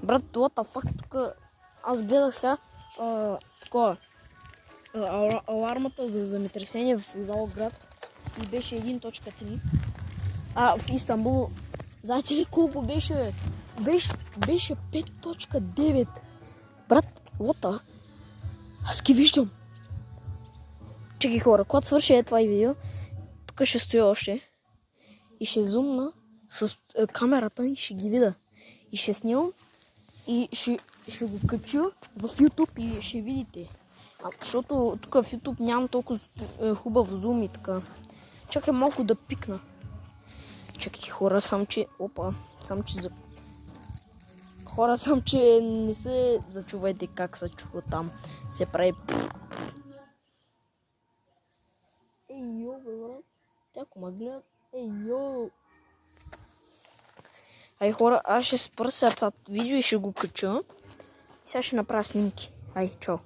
Брат, what the fuck, тук аз гледах сега такова алармата за земетресение в Ивайловград и беше 1.3. В Истанбул, знаете ли колко беше? Беше 5.9. Брат, what the? Аз ги виждам. Чекай хора, когато свърши това и видео, тук ще стоя още и ще зумна с камерата и ще ги видя. И ще снимам и ще го кача в YouTube и ще видите. Защото тук в YouTube нямам толкова хубав зум и така. Чакай малко да пикна. Чакай хора, Хора, че не се зачувайте как се чува там. Се прави... Ей, йо, бе, брат. Тяко ма гледат. Ей, йо. Ай, хора, аз ще спра сега това видео и ще го кача. Сега ще направя снимки. Ай, чао.